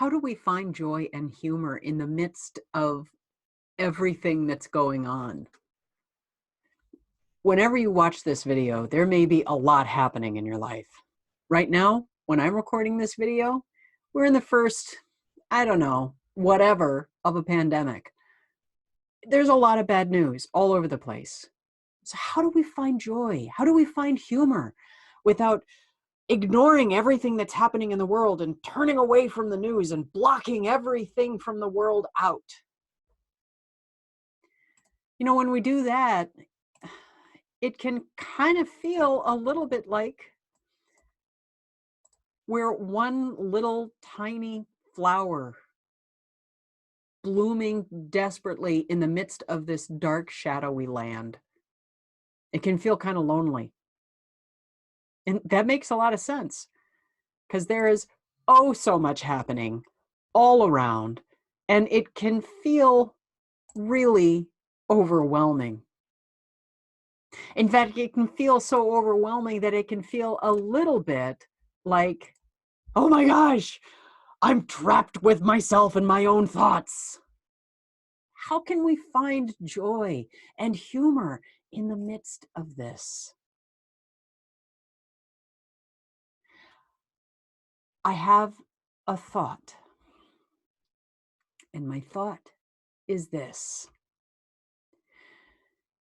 How do we find joy and humor in the midst of everything that's going on? Whenever you watch this video, there may be a lot happening in your life. Right now, when I'm recording this video, we're in the first, I don't know, whatever of a pandemic. There's a lot of bad news all over the place. So how do we find joy? How do we find humor without ignoring everything that's happening in the world and turning away from the news and blocking everything from the world out? You know, when we do that, it can kind of feel a little bit like we're one little tiny flower blooming desperately in the midst of this dark, shadowy land. It can feel kind of lonely. And that makes a lot of sense because there is oh so much happening all around, and it can feel really overwhelming. In fact, it can feel so overwhelming that it can feel a little bit like, oh my gosh, I'm trapped with myself and my own thoughts. How can we find joy and humor in the midst of this? I have a thought, and my thought is this.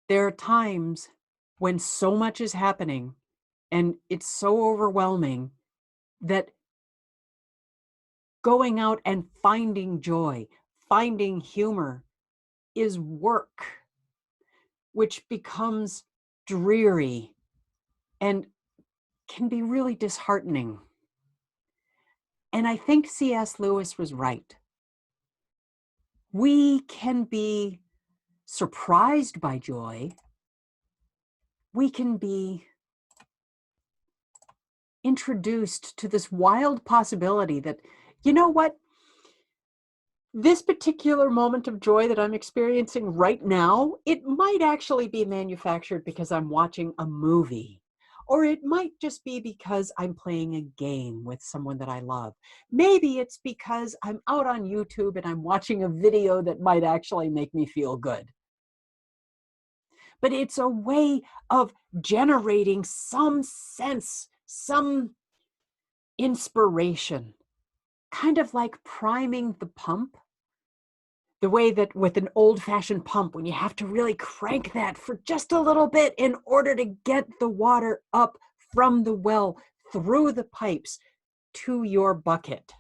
There are times when so much is happening and it's so overwhelming that going out and finding joy, finding humor is work, which becomes dreary and can be really disheartening. And I think C.S. Lewis was right. We can be surprised by joy. We can be introduced to this wild possibility that, you know what? This particular moment of joy that I'm experiencing right now, it might actually be manufactured because I'm watching a movie. Or it might just be because I'm playing a game with someone that I love. Maybe it's because I'm out on YouTube and I'm watching a video that might actually make me feel good. But it's a way of generating some sense, some inspiration, kind of like priming the pump. The way that with an old-fashioned pump, when you have to really crank that for just a little bit in order to get the water up from the well through the pipes to your bucket.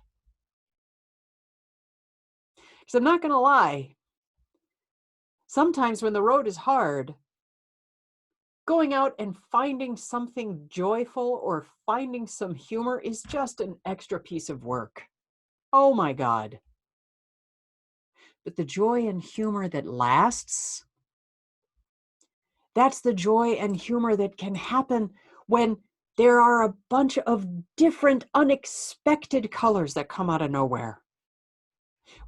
So I'm not going to lie, sometimes when the road is hard, going out and finding something joyful or finding some humor is just an extra piece of work. Oh my God. But the joy and humor that lasts, that's the joy and humor that can happen when there are a bunch of different unexpected colors that come out of nowhere.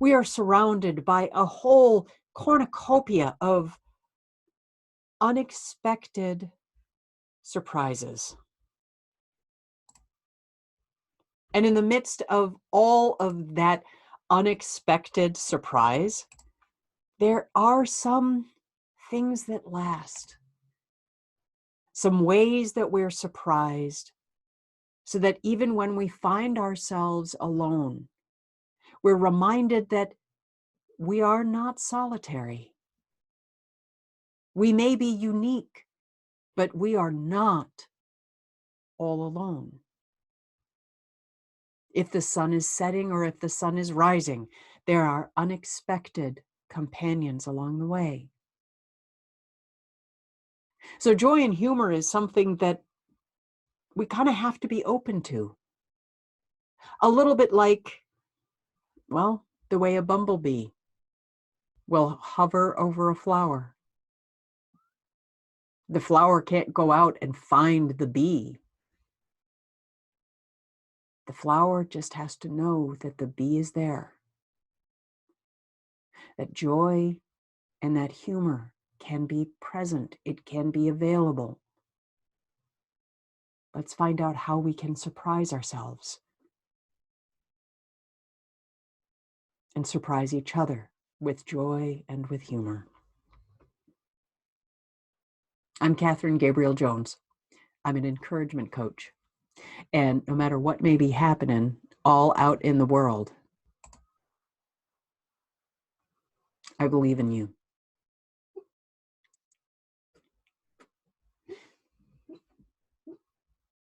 We are surrounded by a whole cornucopia of unexpected surprises. And in the midst of all of that unexpected surprise, there are some things that last, some ways that we're surprised, so that even when we find ourselves alone, we're reminded that we are not solitary. We may be unique, but we are not all alone. If the sun is setting or if the sun is rising, there are unexpected companions along the way. So joy and humor is something that we kind of have to be open to. A little bit like, well, the way a bumblebee will hover over a flower. The flower can't go out and find the bee. The flower just has to know that the bee is there. That joy and that humor can be present. It can be available. Let's find out how we can surprise ourselves. and surprise each other with joy and with humor. I'm Catherine Gabriel-Jones. I'm an encouragement coach. And no matter what may be happening all out in the world, I believe in you.